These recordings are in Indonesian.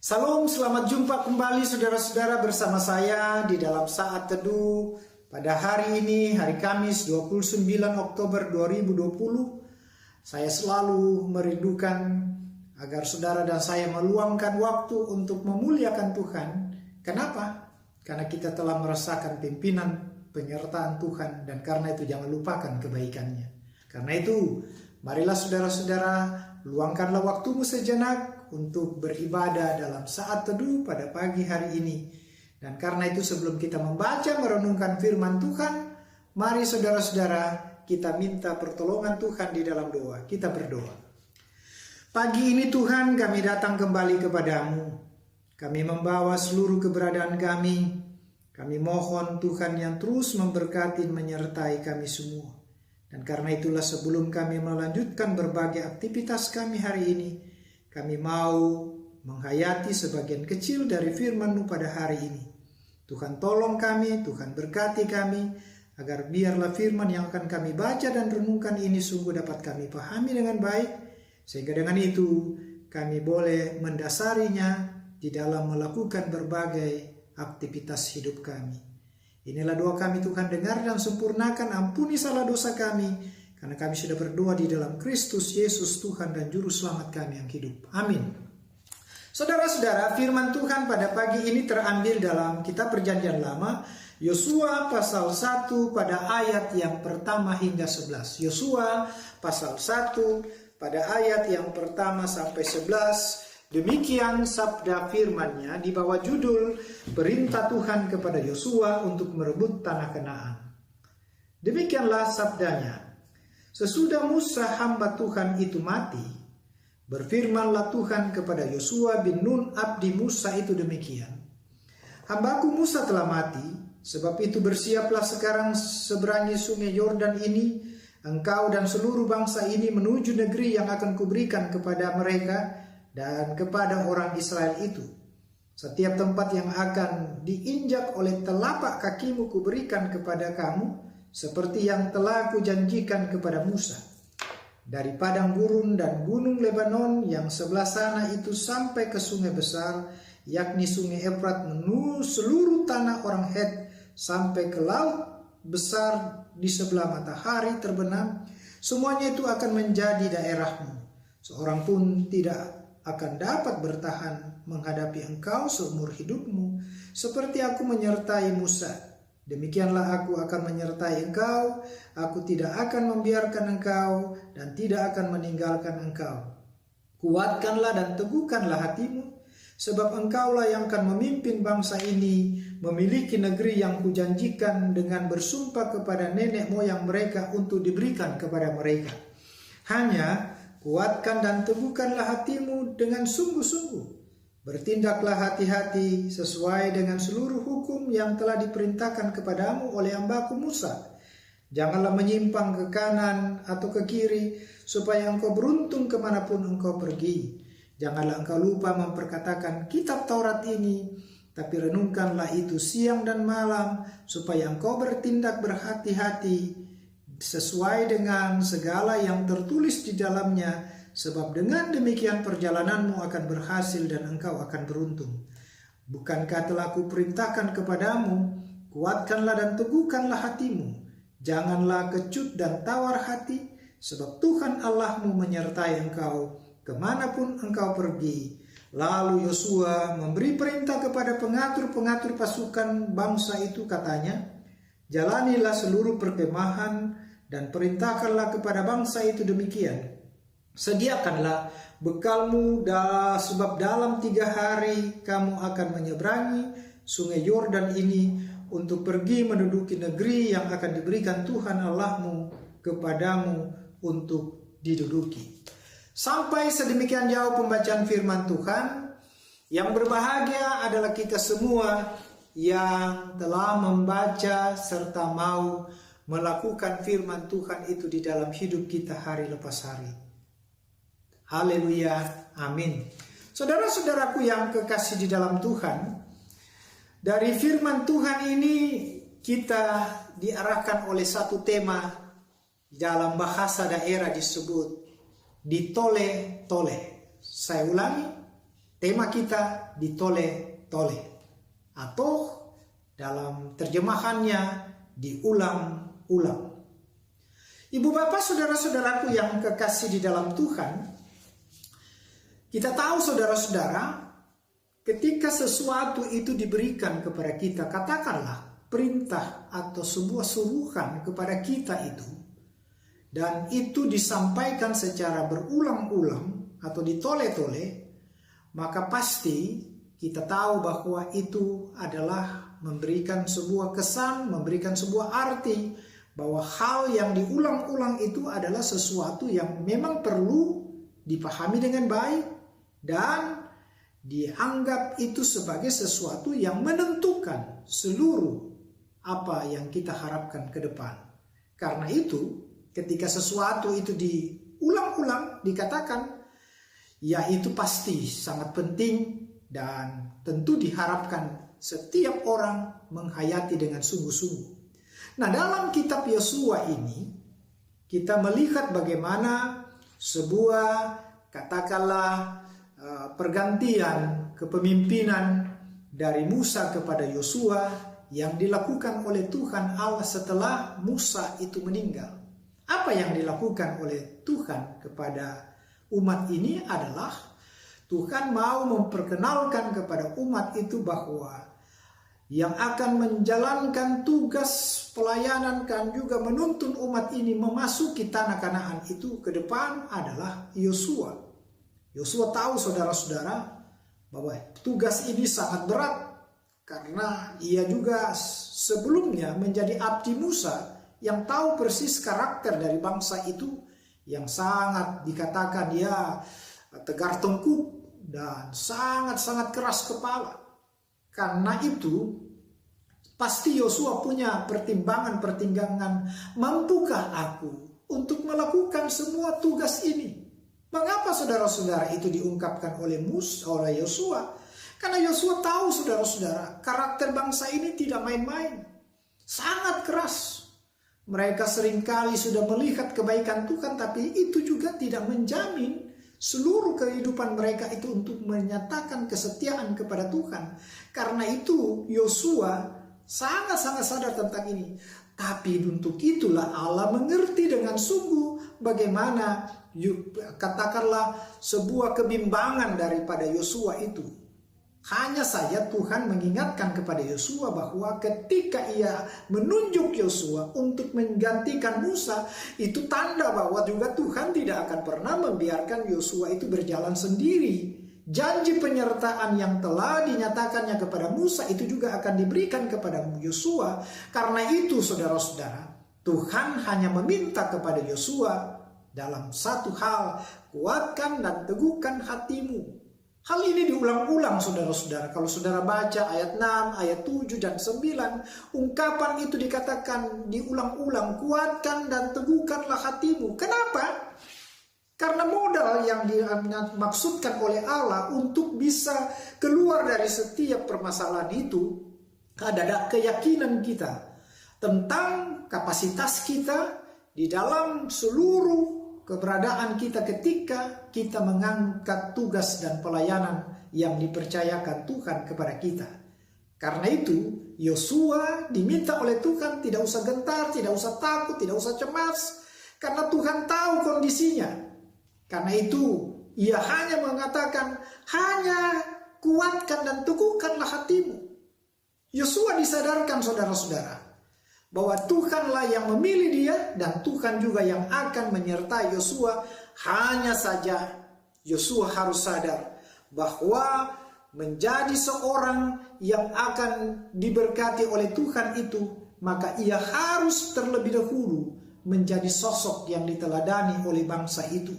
Salam, selamat jumpa kembali saudara-saudara bersama saya di dalam Saat Teduh pada hari ini, hari Kamis 29 Oktober 2020. Saya selalu merindukan agar saudara dan saya meluangkan waktu untuk memuliakan Tuhan. Kenapa? Karena kita telah merasakan pimpinan penyertaan Tuhan, dan karena itu jangan lupakan kebaikannya. Karena itu, marilah saudara-saudara, luangkanlah waktumu sejenak untuk beribadah dalam saat teduh pada pagi hari ini. Dan karena itu sebelum kita membaca merenungkan firman Tuhan, mari saudara-saudara kita minta pertolongan Tuhan di dalam doa. Kita berdoa. Pagi ini Tuhan, kami datang kembali kepadamu. Kami membawa seluruh keberadaan kami. Kami mohon Tuhan yang terus memberkati menyertai kami semua. Dan karena itulah sebelum kami melanjutkan berbagai aktivitas kami hari ini, kami mau menghayati sebagian kecil dari firman-Mu pada hari ini. Tuhan tolong kami, Tuhan berkati kami, agar biarlah firman yang akan kami baca dan renungkan ini sungguh dapat kami pahami dengan baik, sehingga dengan itu kami boleh mendasarinya di dalam melakukan berbagai aktivitas hidup kami. Inilah doa kami Tuhan, dengar dan sempurnakan, ampuni salah dosa kami, karena kami sudah berdoa di dalam Kristus Yesus Tuhan dan Juru Selamat kami yang hidup. Amin. Saudara-saudara, firman Tuhan pada pagi ini terambil dalam kitab Perjanjian Lama, Yosua pasal 1 pada ayat yang pertama hingga 11. Yosua pasal 1 pada ayat yang pertama sampai 11. Demikian sabda firman-Nya di bawah judul Perintah Tuhan kepada Yosua untuk merebut tanah Kanaan. Demikianlah sabdanya. Sesudah Musa hamba Tuhan itu mati, berfirmanlah Tuhan kepada Yosua bin Nun abdi Musa itu demikian. Hambaku Musa telah mati, sebab itu bersiaplah sekarang seberangi sungai Yordan ini, engkau dan seluruh bangsa ini menuju negeri yang akan kuberikan kepada mereka dan kepada orang Israel itu. Setiap tempat yang akan diinjak oleh telapak kakimu kuberikan kepada kamu, seperti yang telah kujanjikan kepada Musa. Dari padang gurun dan gunung Lebanon yang sebelah sana itu sampai ke sungai besar, yakni sungai Efrat, menuju seluruh tanah orang Het, sampai ke laut besar di sebelah matahari terbenam, semuanya itu akan menjadi daerahmu. Seorang pun tidak akan dapat bertahan menghadapi engkau seumur hidupmu, seperti aku menyertai Musa. Demikianlah aku akan menyertai engkau, aku tidak akan membiarkan engkau dan tidak akan meninggalkan engkau. Kuatkanlah dan teguhkanlah hatimu, sebab engkaulah yang akan memimpin bangsa ini memiliki negeri yang kujanjikan dengan bersumpah kepada nenek moyang mereka untuk diberikan kepada mereka. Hanya kuatkan dan teguhkanlah hatimu dengan sungguh-sungguh. Bertindaklah hati-hati sesuai dengan seluruh hukum yang telah diperintahkan kepadamu oleh hambaku Musa. Janganlah menyimpang ke kanan atau ke kiri, supaya engkau beruntung kemanapun engkau pergi. Janganlah engkau lupa memperkatakan kitab Taurat ini, tapi renungkanlah itu siang dan malam, supaya engkau bertindak berhati-hati sesuai dengan segala yang tertulis di dalamnya. Sebab dengan demikian perjalananmu akan berhasil dan engkau akan beruntung. Bukankah telah kuperintahkan kepadamu, kuatkanlah dan teguhkanlah hatimu. Janganlah kecut dan tawar hati, sebab Tuhan Allahmu menyertai engkau kemanapun engkau pergi. Lalu Yosua memberi perintah kepada pengatur-pengatur pasukan bangsa itu, katanya, jalanilah seluruh perkemahan dan perintahkanlah kepada bangsa itu demikian. Sediakanlah bekalmu, sebab dalam 3 hari kamu akan menyeberangi sungai Yordan ini untuk pergi menduduki negeri yang akan diberikan Tuhan Allahmu kepadamu untuk diduduki. Sampai sedemikian jauh pembacaan firman Tuhan. Yang berbahagia adalah kita semua yang telah membaca serta mau melakukan firman Tuhan itu di dalam hidup kita hari lepas hari. Haleluya, amin. Saudara-saudaraku yang kekasih di dalam Tuhan, dari firman Tuhan ini kita diarahkan oleh satu tema dalam bahasa daerah disebut ditole-tole. Saya ulangi, tema kita ditole-tole, atau dalam terjemahannya diulang-ulang. Ibu bapak saudara-saudaraku yang kekasih di dalam Tuhan, kita tahu saudara-saudara, ketika sesuatu itu diberikan kepada kita, katakanlah perintah atau sebuah suruhan kepada kita itu, dan itu disampaikan secara berulang-ulang atau ditole-tole, maka pasti kita tahu bahwa itu adalah memberikan sebuah kesan, memberikan sebuah arti, bahwa hal yang diulang-ulang itu adalah sesuatu yang memang perlu dipahami dengan baik dan dianggap itu sebagai sesuatu yang menentukan seluruh apa yang kita harapkan ke depan. Karena itu, ketika sesuatu itu diulang-ulang, dikatakan, ya itu pasti sangat penting dan tentu diharapkan setiap orang menghayati dengan sungguh-sungguh. Nah, dalam kitab Yosua ini, kita melihat bagaimana sebuah, katakanlah, pergantian kepemimpinan dari Musa kepada Yosua yang dilakukan oleh Tuhan Allah setelah Musa itu meninggal. Apa yang dilakukan oleh Tuhan kepada umat ini adalah Tuhan mau memperkenalkan kepada umat itu bahwa yang akan menjalankan tugas pelayanan dan juga menuntun umat ini memasuki tanah Kanaan itu ke depan adalah Yosua. Yosua tahu saudara-saudara bahwa tugas ini sangat berat karena ia juga sebelumnya menjadi abdi Musa yang tahu persis karakter dari bangsa itu yang sangat dikatakan dia tegar tengkuk dan sangat-sangat keras kepala. Karena itu pasti Yosua punya pertimbangan, mampukah aku untuk melakukan semua tugas ini? Mengapa saudara-saudara itu diungkapkan oleh Yosua? Karena Yosua tahu saudara-saudara, karakter bangsa ini tidak main-main. Sangat keras. Mereka seringkali sudah melihat kebaikan Tuhan, tapi itu juga tidak menjamin seluruh kehidupan mereka itu untuk menyatakan kesetiaan kepada Tuhan. Karena itu Yosua sangat-sangat sadar tentang ini. Tapi untuk itulah Allah mengerti dengan sungguh bagaimana katakanlah sebuah kebimbangan daripada Yosua itu. Hanya saja Tuhan mengingatkan kepada Yosua bahwa ketika ia menunjuk Yosua untuk menggantikan Musa, itu tanda bahwa juga Tuhan tidak akan pernah membiarkan Yosua itu berjalan sendiri. Janji penyertaan yang telah dinyatakannya kepada Musa itu juga akan diberikan kepada Yosua. Karena itu saudara-saudara, Tuhan hanya meminta kepada Yosua dalam satu hal, kuatkan dan teguhkan hatimu. Hal ini diulang-ulang saudara-saudara. Kalau saudara baca ayat 6, ayat 7 dan 9, ungkapan itu dikatakan diulang-ulang, kuatkan dan teguhkanlah hatimu. Kenapa? Karena modal yang dimaksudkan oleh Allah untuk bisa keluar dari setiap permasalahan itu adalah keyakinan kita tentang kapasitas kita di dalam seluruh keberadaan kita ketika kita mengangkat tugas dan pelayanan yang dipercayakan Tuhan kepada kita. Karena itu Yosua diminta oleh Tuhan tidak usah gentar, tidak usah takut, tidak usah cemas, karena Tuhan tahu kondisinya. Karena itu ia hanya mengatakan, hanya kuatkan dan teguhkanlah hatimu. Yosua disadarkan saudara-saudara bahwa Tuhanlah yang memilih dia dan Tuhan juga yang akan menyertai Yosua. Hanya saja Yosua harus sadar bahwa menjadi seorang yang akan diberkati oleh Tuhan itu, maka ia harus terlebih dahulu menjadi sosok yang diteladani oleh bangsa itu.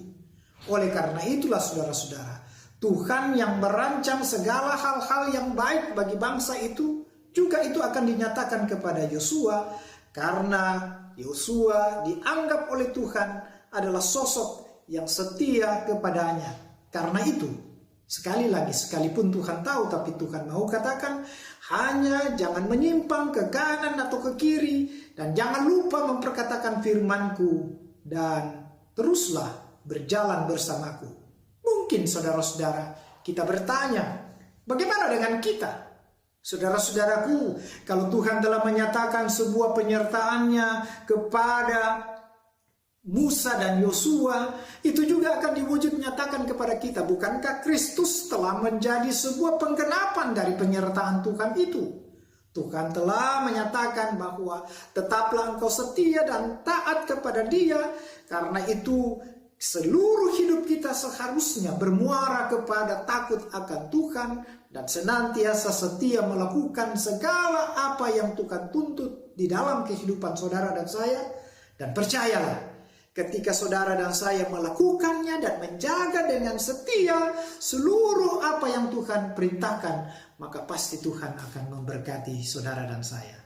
Oleh karena itulah saudara-saudara, Tuhan yang merancang segala hal-hal yang baik bagi bangsa itu, juga itu akan dinyatakan kepada Yosua, karena Yosua dianggap oleh Tuhan adalah sosok yang setia kepadanya. Karena itu, sekali lagi, sekalipun Tuhan tahu, tapi Tuhan mau katakan, hanya jangan menyimpang ke kanan atau ke kiri, dan jangan lupa memperkatakan firman-Ku, dan teruslah berjalan bersamaku. Mungkin saudara-saudara kita bertanya, bagaimana dengan kita? Saudara-saudaraku, kalau Tuhan telah menyatakan sebuah penyertaannya kepada Musa dan Yosua, itu juga akan diwujud nyatakan kepada kita. Bukankah Kristus telah menjadi sebuah penggenapan dari penyertaan Tuhan itu? Tuhan telah menyatakan bahwa tetaplah engkau setia dan taat kepada Dia. Karena itu seluruh hidup kita seharusnya bermuara kepada takut akan Tuhan dan senantiasa setia melakukan segala apa yang Tuhan tuntut di dalam kehidupan saudara dan saya. Dan percayalah, ketika saudara dan saya melakukannya dan menjaga dengan setia seluruh apa yang Tuhan perintahkan, maka pasti Tuhan akan memberkati saudara dan saya.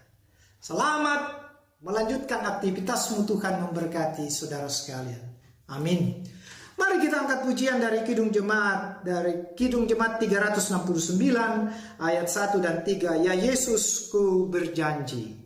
Selamat melanjutkan aktivitasmu, Tuhan memberkati saudara sekalian. Amin. Mari kita angkat pujian dari Kidung Jemaat, 369 ayat 1 dan 3. Ya Yesus, ku berjanji.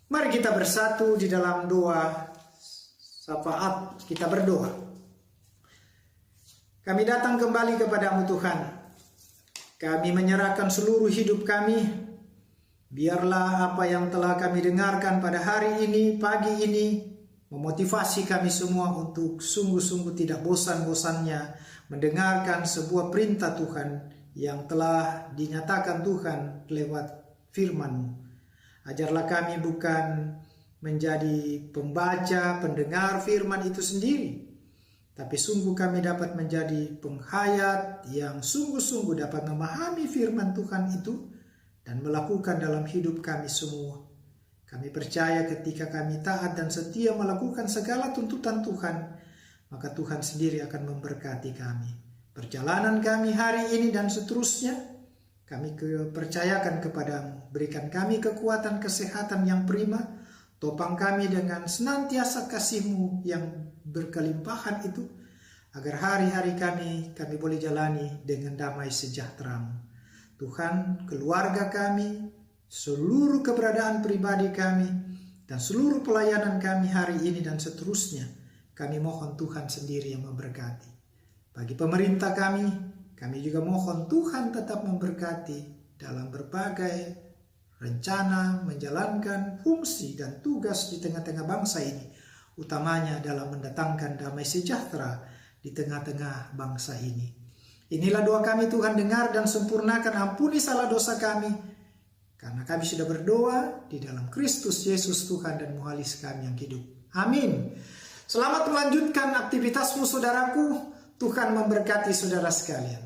Mari kita bersatu di dalam doa syafaat, kita berdoa. Kami datang kembali kepadamu Tuhan. Kami menyerahkan seluruh hidup kami. Biarlah apa yang telah kami dengarkan pada hari ini, pagi ini, memotivasi kami semua untuk sungguh-sungguh tidak bosan-bosannya mendengarkan sebuah perintah Tuhan yang telah dinyatakan Tuhan lewat firman-Mu. Ajarlah kami bukan menjadi pembaca, pendengar firman itu sendiri, tapi sungguh kami dapat menjadi penghayat yang sungguh-sungguh dapat memahami firman Tuhan itu dan melakukan dalam hidup kami semua. Kami percaya ketika kami taat dan setia melakukan segala tuntutan Tuhan, maka Tuhan sendiri akan memberkati kami. Perjalanan kami hari ini dan seterusnya, kami percayakan kepadamu. Berikan kami kekuatan kesehatan yang prima, topang kami dengan senantiasa kasih-Mu yang berkelimpahan itu, agar hari-hari kami boleh jalani dengan damai sejahtera-Mu. Tuhan, keluarga kami, seluruh keberadaan pribadi kami, dan seluruh pelayanan kami hari ini dan seterusnya, kami mohon Tuhan sendiri yang memberkati. Bagi pemerintah kami juga mohon Tuhan tetap memberkati dalam berbagai rencana menjalankan fungsi dan tugas di tengah-tengah bangsa ini, utamanya dalam mendatangkan damai sejahtera di tengah-tengah bangsa ini. Inilah doa kami, Tuhan, dengar dan sempurnakan, ampuni salah dosa kami, karena kami sudah berdoa di dalam Kristus Yesus Tuhan dan Muhalis kami yang hidup. Amin. Selamat melanjutkan aktivitasmu, saudaraku. Tuhan memberkati saudara sekalian.